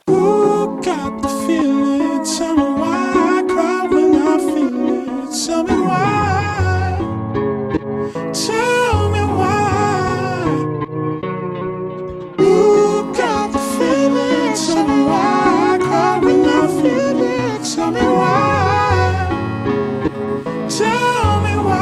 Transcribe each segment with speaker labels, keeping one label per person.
Speaker 1: Who got the feeling? Tell me why I cry when I feel it. Tell me why. Tell me why. Who got the feeling? Tell me why I cry when I feel it. Tell me why. Tell me why.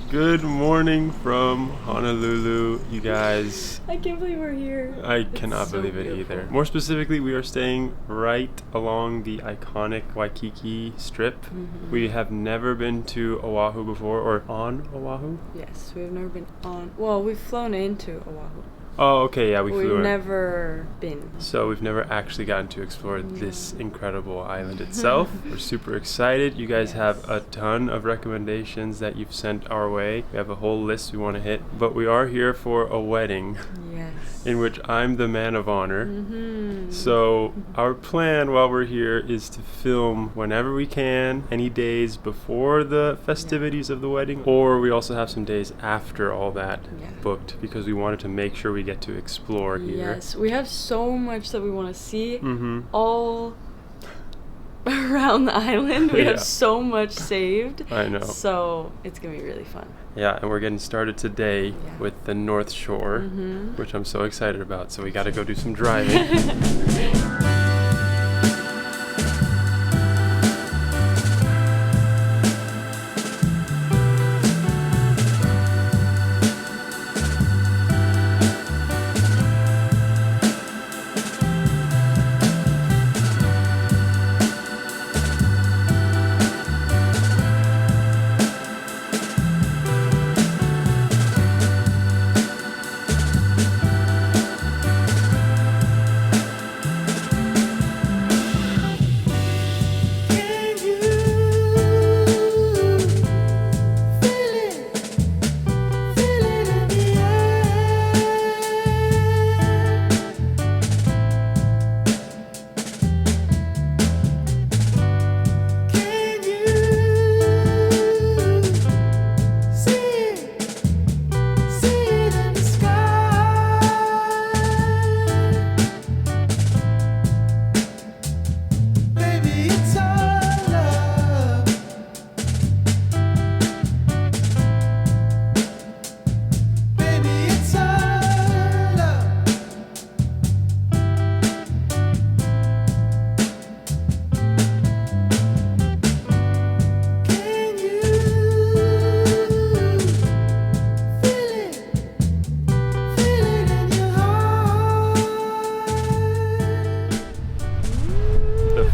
Speaker 2: Good morning from Honolulu, you guys.
Speaker 3: I can't believe we're here.
Speaker 2: I cannot believe it either. More specifically, we are staying right along the iconic Waikiki strip.
Speaker 3: Mm-hmm.
Speaker 2: We have never been to Oahu before, or on Oahu?
Speaker 3: Yes, we've never been on. Well, we've flown into Oahu.
Speaker 2: Oh, okay, yeah, we flew
Speaker 3: We've
Speaker 2: in.
Speaker 3: never been.
Speaker 2: So we've never actually gotten to explore this incredible island itself. We're super excited. You guys have a ton of recommendations that you've sent our way. We have a whole list we want to hit, but we are here for a wedding.
Speaker 3: Yes.
Speaker 2: In which I'm the man of honor.
Speaker 3: Mm-hmm.
Speaker 2: So our plan while we're here is to film whenever we can, any days before the festivities of the wedding, or we also have some days after all that booked, because we wanted to make sure we get to explore here.
Speaker 3: Yes, we have so much that we want to see all around the island. We have so much saved.
Speaker 2: I know.
Speaker 3: So it's going to be really fun.
Speaker 2: Yeah, and we're getting started today with the North Shore, which I'm so excited about. So we got to go do some driving.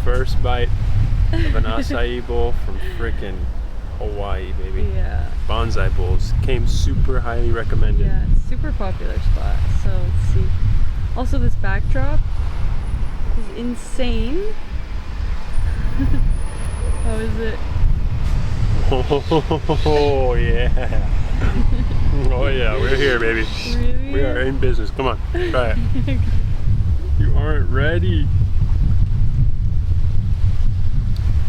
Speaker 2: First bite of an acai bowl from frickin' Hawaii, baby.
Speaker 3: Yeah.
Speaker 2: Banzai Bowls came super highly recommended.
Speaker 3: Yeah, it's super popular spot. So let's see. Also, this backdrop is insane. How is it?
Speaker 2: Oh yeah. Oh yeah, we're here, baby.
Speaker 3: Really?
Speaker 2: We are in business. Come on, try it. You aren't ready.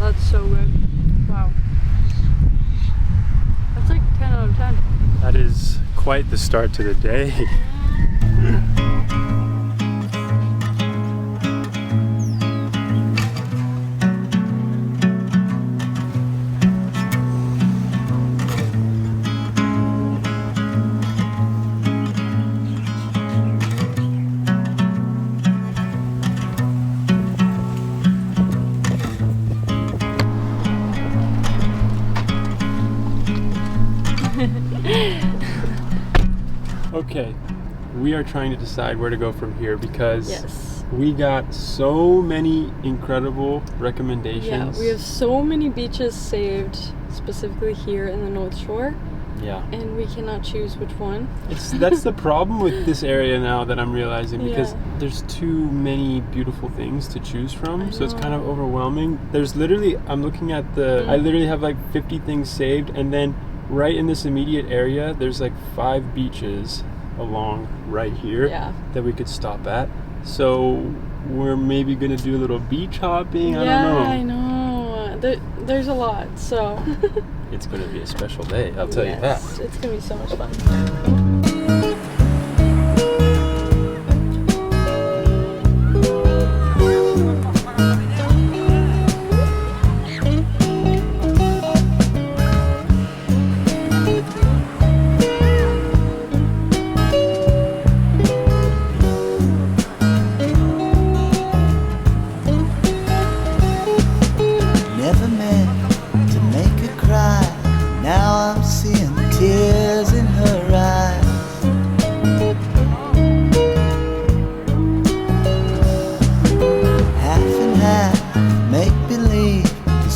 Speaker 3: That's so good. Wow. That's like 10 out of 10.
Speaker 2: That is quite the start to the day. Okay, we are trying to decide where to go from here because we got so many incredible recommendations.
Speaker 3: Yeah, we have so many beaches saved, specifically here in the North Shore.
Speaker 2: Yeah.
Speaker 3: And we cannot choose which one.
Speaker 2: That's the problem with this area now that I'm realizing, because there's too many beautiful things to choose from, so it's kind of overwhelming. There's literally, I'm looking at I literally have like 50 things saved, and then right in this immediate area, there's like 5 beaches along right here that we could stop at. So we're maybe gonna do a little beach hopping. I don't know.
Speaker 3: I know. Yeah, there's a lot, so.
Speaker 2: It's going to be a special day, I'll tell you that.
Speaker 3: It's going to be so much fun.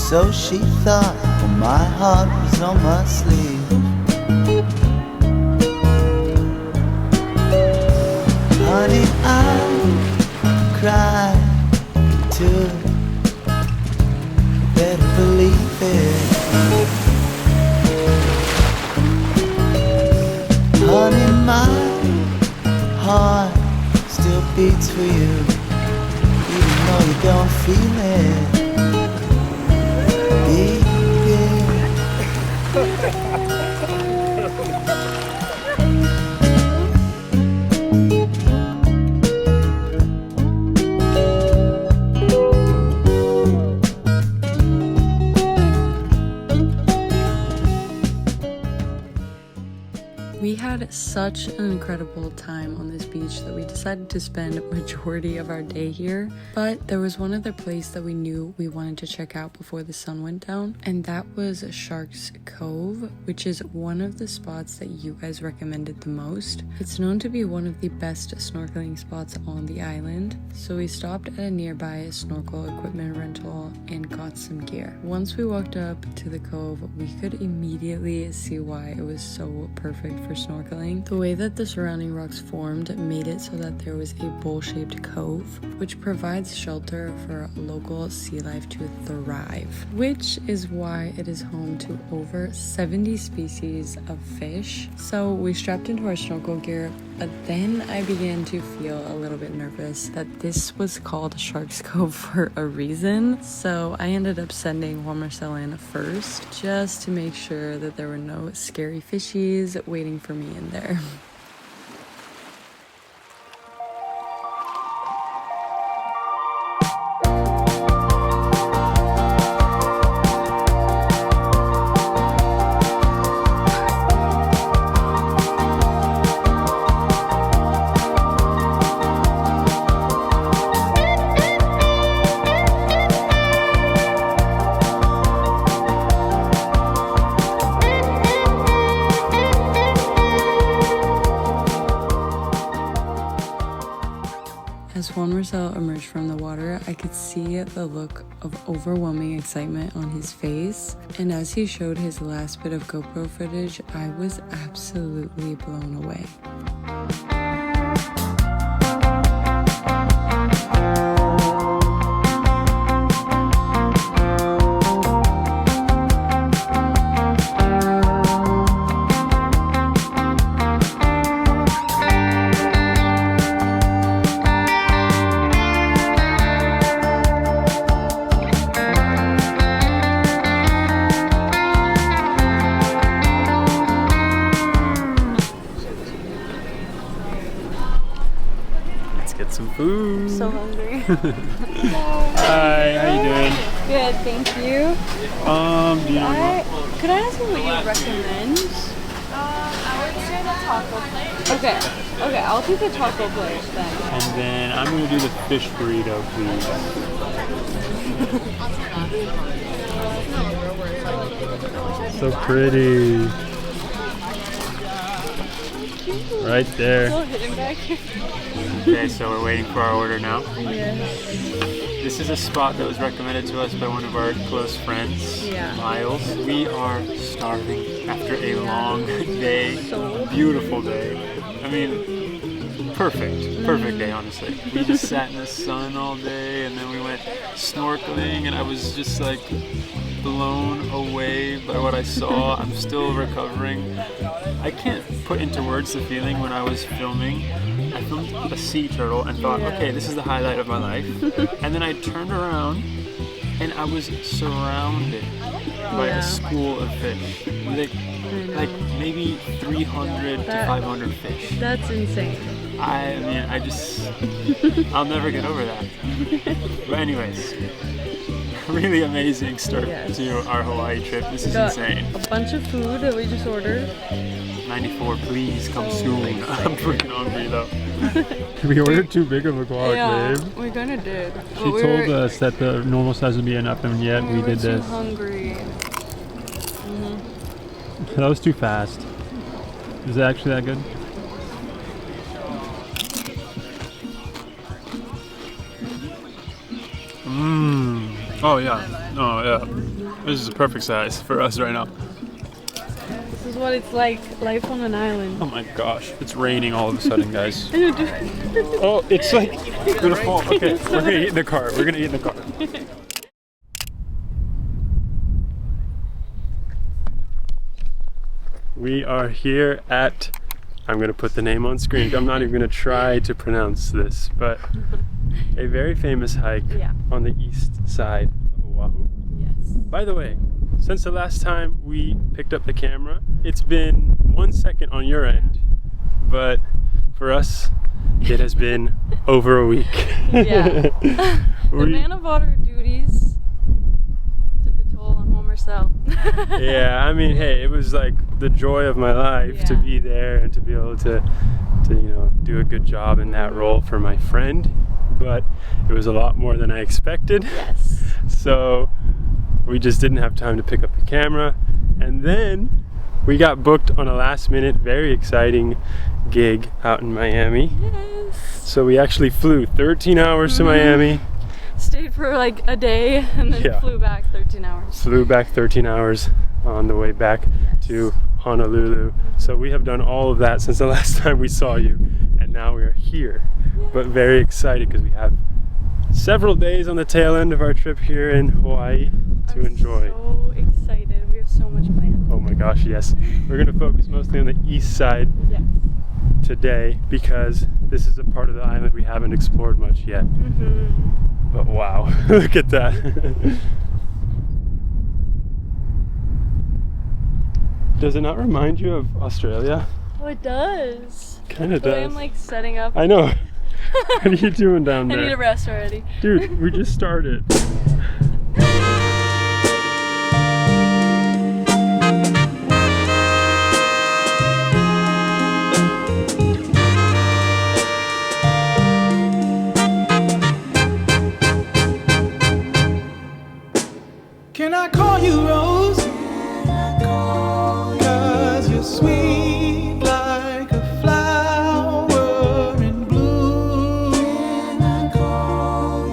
Speaker 4: So she thought, well, my heart was on my sleeve. Honey, I cried too. Better believe it. Honey, my heart still beats for you, even though you don't feel it.
Speaker 3: We had such an incredible time on this beach that we decided to spend a majority of our day here, but there was one other place that we knew we wanted to check out before the sun went down, and that was Sharks Cove, which is one of the spots that you guys recommended the most. It's known to be one of the best snorkeling spots on the island, so we stopped at a nearby snorkel equipment rental and got some gear. Once we walked up to the cove, we could immediately see why it was so perfect for snorkeling. The way that the surrounding rocks formed made it so that there was a bowl-shaped cove, which provides shelter for local sea life to thrive, which is why it is home to over 70 species of fish. So we strapped into our snorkel gear, but then I began to feel a little bit nervous that this was called Sharks Cove for a reason. So I ended up sending Juan Marcel in first, just to make sure that there were no scary fishies waiting for me in there. As Juan Marcel emerged from the water, I could see the look of overwhelming excitement on his face, and as he showed his last bit of GoPro footage, I was absolutely blown away.
Speaker 2: Food.
Speaker 3: So hungry.
Speaker 2: Hi, how you doing?
Speaker 3: Good, thank you. Could I ask you what you recommend?
Speaker 5: I would say the taco plate.
Speaker 3: Okay, I'll do the taco plate then.
Speaker 2: And then I'm gonna do the fish burrito, please. So pretty. Right there.
Speaker 3: Still hidden back here.
Speaker 2: Okay, so we're waiting for our order now.
Speaker 3: Yes.
Speaker 2: This is a spot that was recommended to us by one of our close friends,
Speaker 3: Yeah.
Speaker 2: Miles. We are starving after a long day, beautiful day. I mean, perfect day, honestly. We just sat in the sun all day, and then we went snorkeling, and I was just like blown away by what I saw. I'm still recovering. I can't put into words the feeling when I was filming. I filmed a sea turtle and thought, okay, this is the highlight of my life. And then I turned around and I was surrounded by
Speaker 3: Yeah.
Speaker 2: a school of fish. Like maybe 300 to 500 fish.
Speaker 3: That's insane.
Speaker 2: I mean, I'll never get over that. But anyways, really amazing start to our Hawaii trip. This is insane.
Speaker 3: A bunch of food that we just ordered.
Speaker 2: 94, please come soon. I'm freaking hungry though. We ordered too big of a guac, babe.
Speaker 3: we kind of did.
Speaker 2: She told us that the normal size would be enough, and yet we did this.
Speaker 3: Hungry.
Speaker 2: That was too fast. Is it actually that good? Mmm. Oh yeah. Oh yeah. This is the perfect size for us right now.
Speaker 3: This is what it's like, life on an island.
Speaker 2: Oh my gosh, it's raining all of a sudden, guys. Oh, it's like gonna fall. Okay, we're gonna eat in the car. We're gonna eat in the car. We are here at, I'm gonna put the name on screen. I'm not even gonna try to pronounce this, but a very famous hike on the east side of Oahu.
Speaker 3: Yes.
Speaker 2: By the way, since the last time we picked up the camera, it's been 1 second on your end, but for us, it has been over a week.
Speaker 3: Yeah. The man of water duties took a toll on Juan Marcel.
Speaker 2: Yeah, I mean, hey, it was like the joy of my life to be there and to be able to you know, do a good job in that role for my friend, but it was a lot more than I expected.
Speaker 3: Yes.
Speaker 2: So we just didn't have time to pick up the camera, and then we got booked on a last minute, very exciting gig out in Miami.
Speaker 3: Yes.
Speaker 2: So we actually flew 13 hours to Miami.
Speaker 3: Stayed for like a day and then flew back 13 hours.
Speaker 2: Flew back 13 hours on the way back to Honolulu. So we have done all of that since the last time we saw you, and now we are here. But very excited because we have several days on the tail end of our trip here in Hawaii to enjoy.
Speaker 3: So excited. We have so much planned.
Speaker 2: Oh my gosh, yes. We're going to focus mostly on the east side today because this is a part of the island we haven't explored much yet. But wow, look at that. Does it not remind you of Australia?
Speaker 3: Oh, it does.
Speaker 2: Kind of
Speaker 3: The way
Speaker 2: does.
Speaker 3: I'm like setting up.
Speaker 2: I know. What are you doing down there?
Speaker 3: I need a rest already.
Speaker 2: Dude, we just started.
Speaker 1: Can I call you Rose? Cause you're sweet like a flower in bloom. Can I call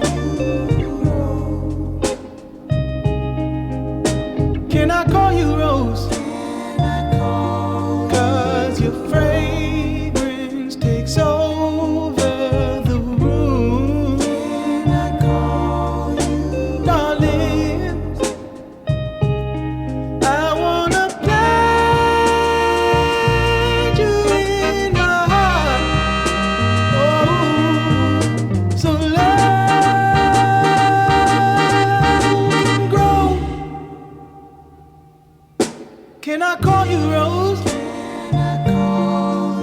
Speaker 1: you Rose? Can I call you Rose? Cause your fragrance takes over the room. Can I call you darling? I wanna plant you in my heart. Oh, so love can grow. Can I call you Rose?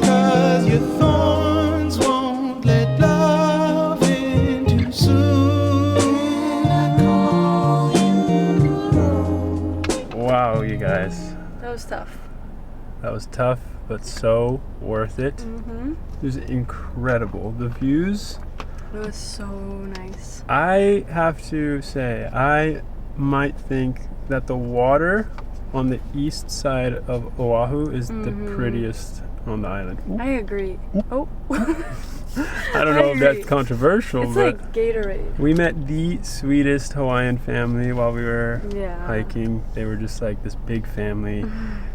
Speaker 1: Cause your thorns won't let love in too soon.
Speaker 2: Wow, you guys.
Speaker 3: That was tough.
Speaker 2: That was tough, but so worth it. It was incredible. The views,
Speaker 3: It was so nice.
Speaker 2: I have to say, I might think that the water on the east side of Oahu is the prettiest on the island.
Speaker 3: I agree. Oh.
Speaker 2: I don't know if that's controversial,
Speaker 3: It's
Speaker 2: but
Speaker 3: like Gatorade.
Speaker 2: we met the sweetest Hawaiian family while we were
Speaker 3: Yeah.
Speaker 2: hiking. They were just like this big family.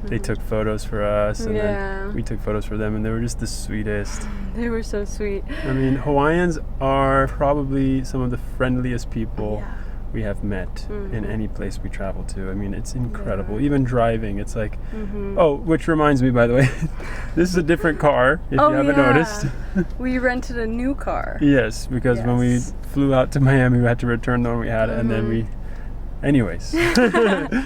Speaker 2: They took photos for us, and then we took photos for them, and they were just the sweetest.
Speaker 3: They were so sweet.
Speaker 2: I mean, Hawaiians are probably some of the friendliest people we have met in any place we travel to. I mean, it's incredible. Even driving, it's like, oh, which reminds me, by the way, this is a different car, if you haven't noticed.
Speaker 3: We rented a new car.
Speaker 2: Yes, because when we flew out to Miami, we had to return the one we had, and then we Anyways,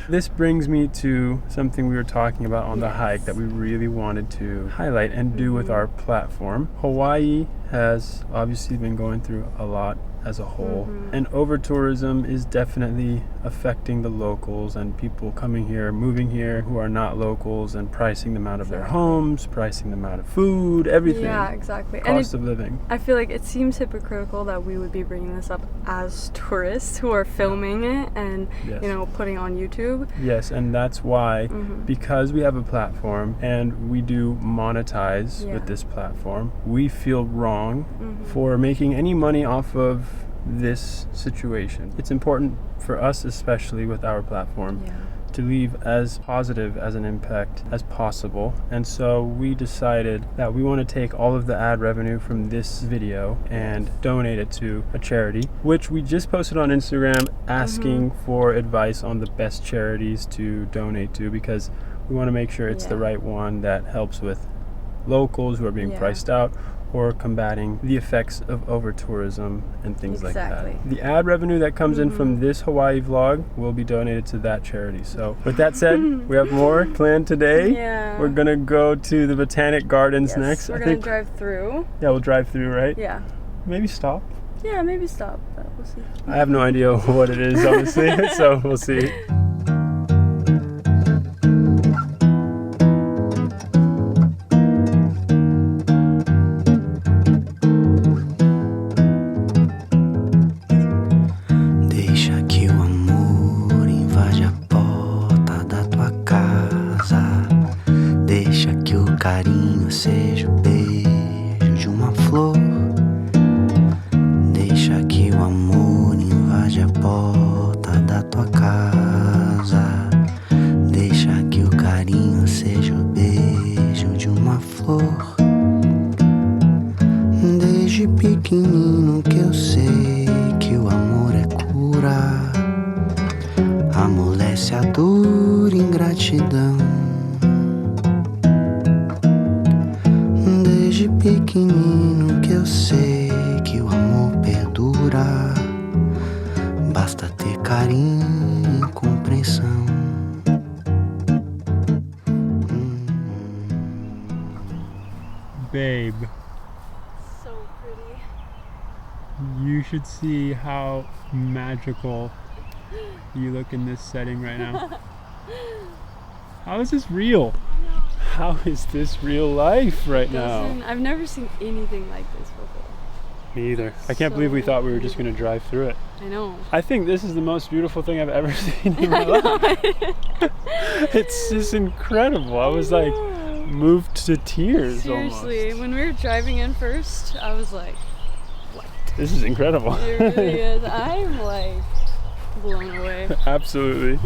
Speaker 2: this brings me to something we were talking about on the hike that we really wanted to highlight and do with our platform. Hawaii has obviously been going through a lot as a whole, and over-tourism is definitely affecting the locals and people coming here, moving here who are not locals, and pricing them out of their homes, pricing them out of food, everything.
Speaker 6: Yeah, exactly.
Speaker 2: Cost of living.
Speaker 6: I feel like it seems hypocritical that we would be bringing this up as tourists who are filming it and you know, putting on YouTube.
Speaker 2: Yes, and that's why, because we have a platform and we do monetize with this platform, we feel wrong for making any money off of this situation. It's important for us, especially with our platform, to leave as positive as an impact as possible. And so we decided that we want to take all of the ad revenue from this video and donate it to a charity, which we just posted on Instagram asking for advice on the best charities to donate to, because we want to make sure it's the right one that helps with locals who are being priced out, or combating the effects of over-tourism and things like that. The ad revenue that comes in from this Hawaii vlog will be donated to that charity. So with that said, we have more planned today. We're gonna go to the Botanic Gardens next.
Speaker 6: We're gonna drive through.
Speaker 2: Yeah, we'll drive through, right?
Speaker 6: Yeah.
Speaker 2: Maybe stop.
Speaker 6: Yeah, maybe stop, but we'll see.
Speaker 2: I have no idea what it is, honestly, so we'll see.
Speaker 4: Carinho seja o beijo de uma flor. Deixa que o amor invade a porta da tua casa. Deixa que o carinho seja o beijo de uma flor. Desde pequenino que eu sei que o amor é cura. Amolece a dor e ingratidão. Desde pequenino que eu sei que o amor perdura. Basta ter carinho e compreensão.
Speaker 2: Babe,
Speaker 6: So pretty.
Speaker 2: you should see how magical you look in this setting right now. How is this real? How is this real life right now?
Speaker 6: I've never seen anything like this before.
Speaker 2: Me either. I can't believe we thought we were just going to drive through it.
Speaker 6: I know.
Speaker 2: I think this is the most beautiful thing I've ever seen in my life. It's just incredible. I was like moved to tears.
Speaker 6: Seriously,
Speaker 2: almost.
Speaker 6: when we were driving in first, I was like, what?
Speaker 2: This is incredible.
Speaker 6: It really is. I'm like blown away.
Speaker 2: Absolutely.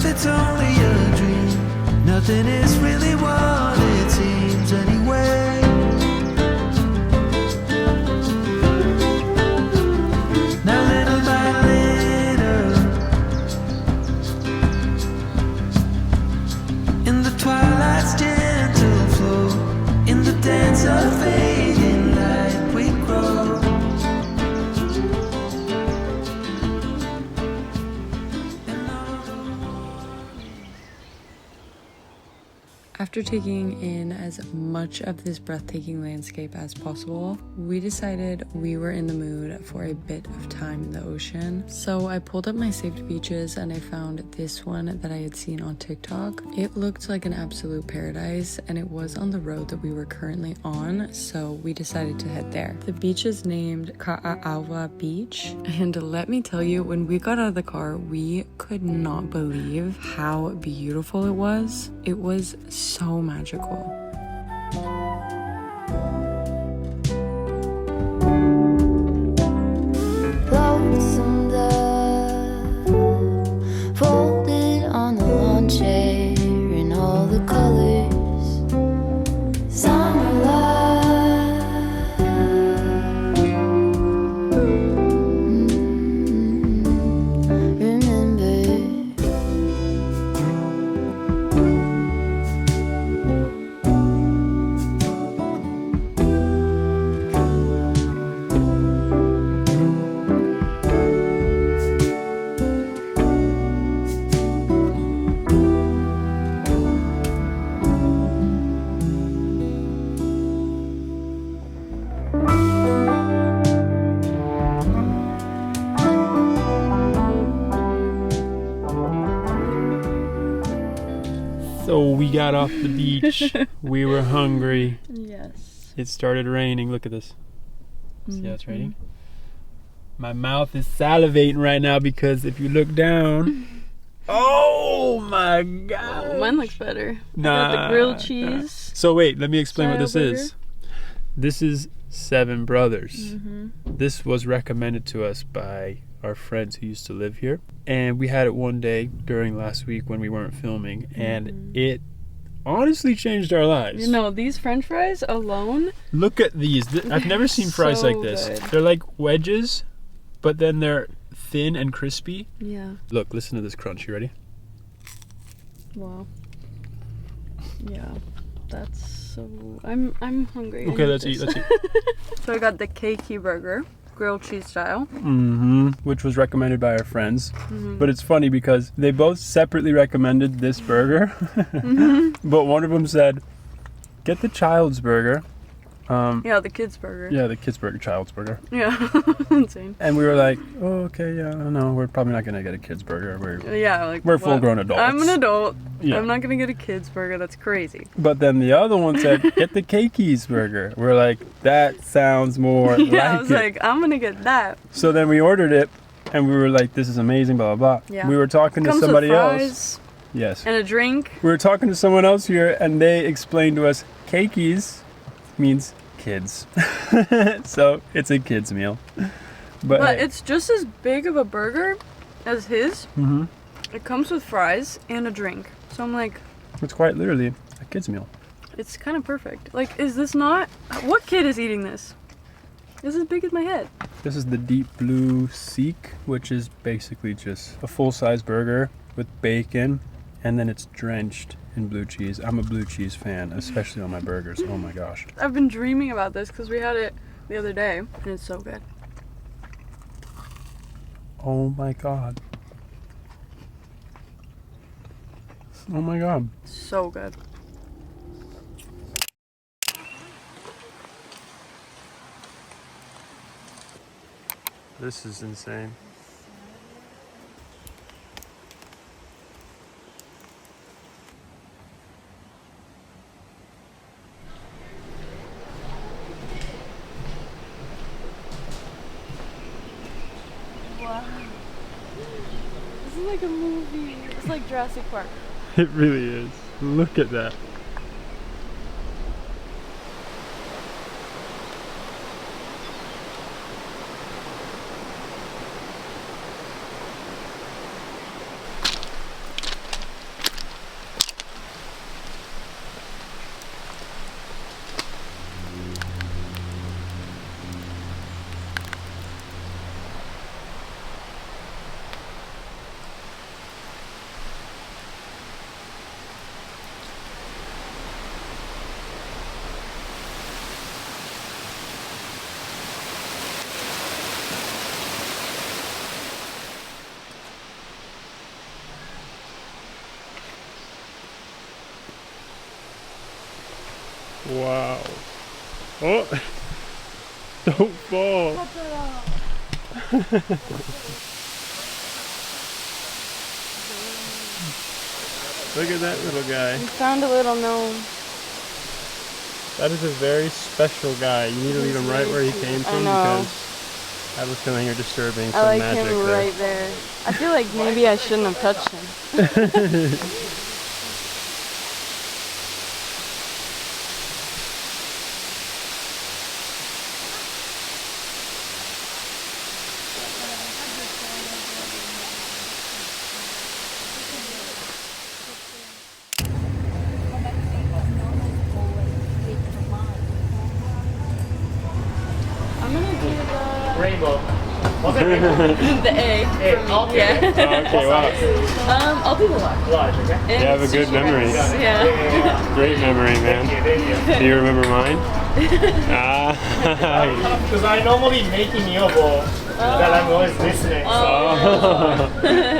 Speaker 4: It's only a dream. Nothing is really what it seems anyway. Now little by little, in the twilight's gentle flow, in the dance of fading light we grow.
Speaker 3: After taking in as much of this breathtaking landscape as possible, we decided we were in the mood for a bit of time in the ocean. So I pulled up my saved beaches and I found this one that I had seen on TikTok. It looked like an absolute paradise and it was on the road that we were currently on, so we decided to head there. The beach is named Ka'awa Beach, and let me tell you, when we got out of the car, we could not believe how beautiful it was. It was so magical.
Speaker 7: Lonesome dove folded on the lawn chair in all the colors.
Speaker 2: we got off the beach. We were hungry.
Speaker 3: Yes.
Speaker 2: It started raining. Look at this. See how it's raining? My mouth is salivating right now because if you look down, oh my god!
Speaker 3: Oh, mine looks better.
Speaker 2: Nah.
Speaker 3: I got the grilled cheese.
Speaker 2: So wait, let me explain what this
Speaker 3: style
Speaker 2: is. This is Seven Brothers. This was recommended to us by our friends who used to live here, and we had it one day during last week when we weren't filming, and it honestly changed our lives.
Speaker 3: You know, these French fries alone.
Speaker 2: Look at these. I've never seen fries
Speaker 3: So
Speaker 2: like this.
Speaker 3: good.
Speaker 2: They're like wedges, but then they're thin and crispy.
Speaker 3: Yeah.
Speaker 2: Look, listen to this crunch. You ready?
Speaker 3: Wow. Yeah. That's so. I'm hungry.
Speaker 2: Okay, let's eat. Let's eat.
Speaker 6: So I got the keiki burger, grilled cheese style.
Speaker 2: Which was recommended by our friends. But it's funny because they both separately recommended this burger. But one of them said, get the child's burger.
Speaker 6: Yeah, the kids burger.
Speaker 2: Yeah, the kids burger, child's burger.
Speaker 6: Yeah. Insane.
Speaker 2: And we were like, oh, okay, yeah, no, we're probably not gonna get a kids burger.
Speaker 6: Yeah, like
Speaker 2: We're
Speaker 6: what?
Speaker 2: full-grown adults.
Speaker 6: I'm an adult.
Speaker 2: Yeah.
Speaker 6: I'm not gonna get a kids burger. That's crazy.
Speaker 2: But then the other one said, get the Keikis burger. We're like, that sounds more
Speaker 6: Yeah,
Speaker 2: like
Speaker 6: I was
Speaker 2: it.
Speaker 6: like, I'm gonna get that.
Speaker 2: So then we ordered it, and we were like, this is amazing, blah, blah, blah.
Speaker 6: Yeah.
Speaker 2: We were talking to
Speaker 6: Comes
Speaker 2: somebody
Speaker 6: with
Speaker 2: else.
Speaker 6: fries
Speaker 2: Yes.
Speaker 6: and a drink.
Speaker 2: We were talking to someone else here, and they explained to us, Keikis means kids. So it's a kids meal. But hey,
Speaker 6: It's just as big of a burger as his. It comes with fries and a drink. So I'm like,
Speaker 2: it's quite literally a kids meal.
Speaker 6: it's kind of perfect. Like, is this not? What kid is eating this? This is as big as my head.
Speaker 2: This is the deep blue Seek, which is basically just a full-size burger with bacon, and then it's drenched in blue cheese. I'm a blue cheese fan, especially on my burgers. Oh my gosh.
Speaker 6: I've been dreaming about this because we had it the other day, and it's so good.
Speaker 2: Oh my god. Oh my god.
Speaker 6: So good.
Speaker 2: This is insane.
Speaker 6: Wow. This is like a movie. It's like Jurassic Park.
Speaker 2: It really is. Look at that. Wow. Oh! Don't fall. Look at that little guy.
Speaker 6: We found a little gnome.
Speaker 2: That is a very special guy. You need to leave him right where he came from because I have a feeling you're disturbing some
Speaker 6: I like
Speaker 2: magic
Speaker 6: him
Speaker 2: there.
Speaker 6: right there. I feel like maybe I shouldn't have touched him. I'm gonna do the
Speaker 8: Rainbow. What's that rainbow?
Speaker 6: the A.
Speaker 8: Okay.
Speaker 6: Yeah.
Speaker 2: Okay, wow.
Speaker 6: I'll do the large.
Speaker 8: Large, okay?
Speaker 2: You have a good memory.
Speaker 6: Yeah.
Speaker 2: Great memory, man.
Speaker 8: Thank you.
Speaker 2: Do you remember mine? Ah.
Speaker 8: Because I normally make Miobo that I'm always listening.
Speaker 2: Oh.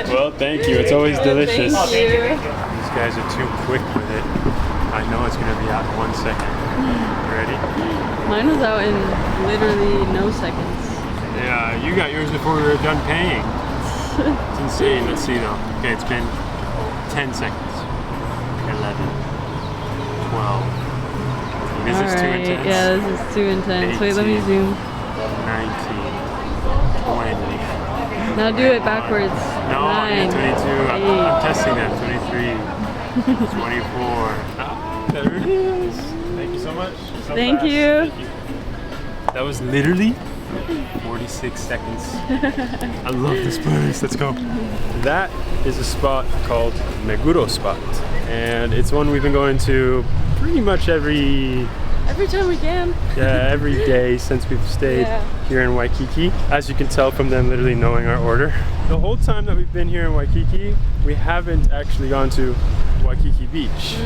Speaker 2: Well, thank you. It's always delicious.
Speaker 6: Thank you.
Speaker 2: These guys are too quick with it. I know it's going to be out in 1 second. Ready?
Speaker 3: Mine was out in literally no seconds.
Speaker 2: Yeah, you got yours before we were done paying. It's insane. Let's see though. Okay, it's been 10 seconds. 11. 12. Is this too intense?
Speaker 3: Yeah, this is too intense. Wait, let me
Speaker 2: 18,
Speaker 3: zoom.
Speaker 2: 19, 20.
Speaker 3: Now do it backwards.
Speaker 2: No,
Speaker 3: 9,
Speaker 2: 22. I'm testing that. 23, 24. Ah, there it is. Thank you so much. So
Speaker 3: Thank
Speaker 2: fast.
Speaker 3: you.
Speaker 2: Thank you. That was literally 46 seconds. I love this place. Let's go. That is a spot called Meguro Spot, and it's one we've been going to pretty much every
Speaker 3: time we can.
Speaker 2: Yeah, every day since we've stayed here in Waikiki. As you can tell from them literally knowing our order. The whole time that we've been here in Waikiki, we haven't actually gone to Waikiki Beach.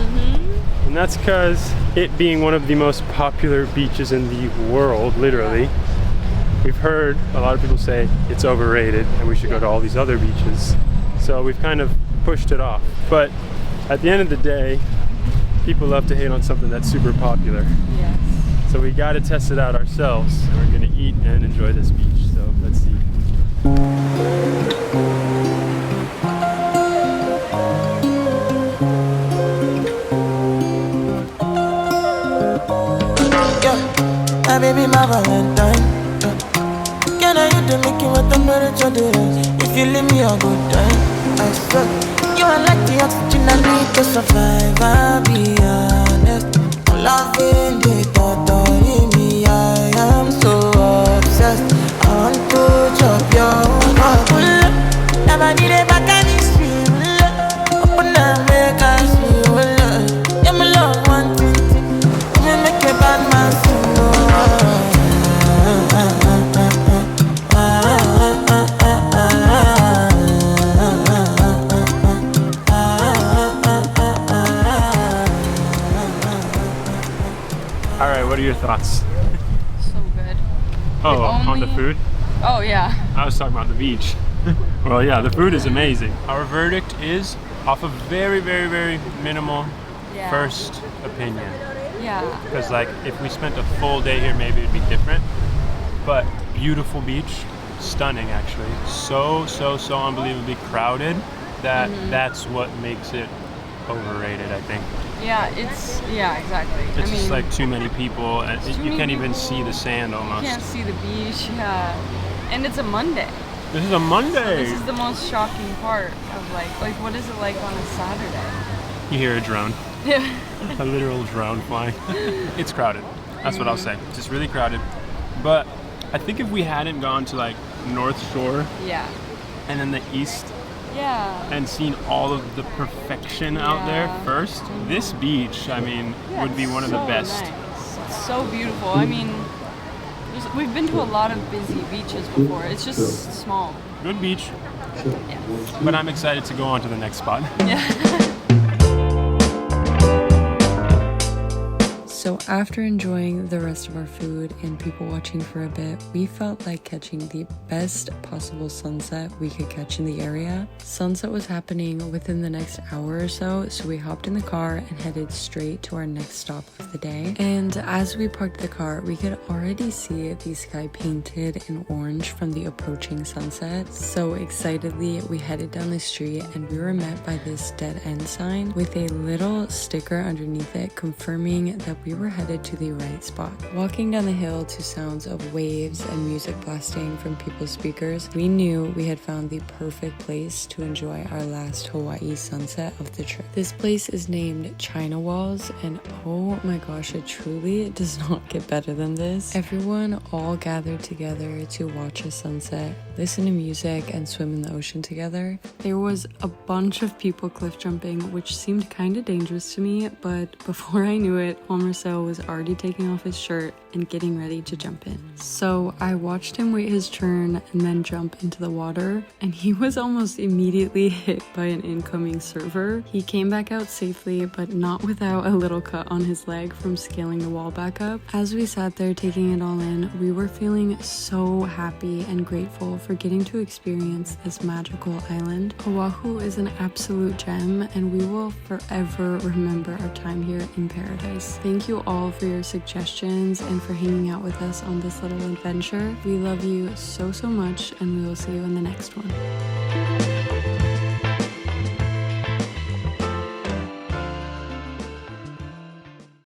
Speaker 2: And that's because it being one of the most popular beaches in the world, literally, we've heard a lot of people say it's overrated and we should go to all these other beaches. So we've kind of pushed it off. But at the end of the day, people love to hate on something that's super popular.
Speaker 3: Yes.
Speaker 2: So we got to test it out ourselves. We're going to eat and enjoy this beach. So let's see.
Speaker 9: My baby, my Valentine. Can I hit the Mickey with the temperature? If you leave me a good time, I swear. You are like the oxygen I need to survive, I'll be honest. I'm loving the thought of me, I am so obsessed. I want to chop your heart. Never did it back and it's real. Open up, make us feel. Yeah, my love, one thing. Me make a bad man sing.
Speaker 2: Alright, what are your thoughts?
Speaker 3: So good.
Speaker 2: Oh, on the food?
Speaker 3: Oh yeah.
Speaker 2: I was talking about the beach. Well, yeah, the food is amazing. Our verdict is off of very, very, very minimal first opinion.
Speaker 3: Yeah.
Speaker 2: Because like, if we spent a full day here, maybe it'd be different. But beautiful beach, stunning actually. So unbelievably crowded that that's what makes it overrated, I think.
Speaker 3: Yeah, exactly.
Speaker 2: It's just like too many people, and you can't even see the sand almost.
Speaker 3: You can't see the beach, and it's a Monday.
Speaker 2: This is a Monday!
Speaker 3: So this is the most shocking part of like what is it like on a Saturday?
Speaker 2: You hear a drone.
Speaker 3: Yeah.
Speaker 2: A literal drone flying. It's crowded. That's what I'll say. It's just really crowded. But I think if we hadn't gone to like North Shore and then the East and seen all of the perfection out there first, this beach, I mean, would be one of the best.
Speaker 3: Nice. It's so beautiful. I mean, we've been to a lot of busy beaches before. It's just small.
Speaker 2: Good beach. But I'm excited to go on to the next spot.
Speaker 3: So after enjoying the rest of our food and people watching for a bit, we felt like catching the best possible sunset we could catch in the area. Sunset was happening within the next hour or so we hopped in the car and headed straight to our next stop of the day. And as we parked the car, we could already see the sky painted in orange from the approaching sunset. So excitedly, we headed down the street and we were met by this dead end sign with a little sticker underneath it confirming that we were headed to the right spot. Walking down the hill to sounds of waves and music blasting from people's speakers, we knew we had found the perfect place to enjoy our last Hawaii sunset of the trip. This place is named China Walls, and oh my gosh, it truly does not get better than this. Everyone all gathered together to watch a sunset, listen to music, and swim in the ocean together. There was a bunch of people cliff jumping, which seemed kind of dangerous to me, but before I knew it, Marcel was already taking off his shirt and getting ready to jump in. So I watched him wait his turn and then jump into the water, and he was almost immediately hit by an incoming surfer. He came back out safely, but not without a little cut on his leg from scaling the wall back up. As we sat there taking it all in, we were feeling so happy and grateful for getting to experience this magical island. Oahu is an absolute gem, and we will forever remember our time here in paradise. Thank you all for your suggestions and for hanging out with us on this little adventure. We love you so much, and we will see you in the next one.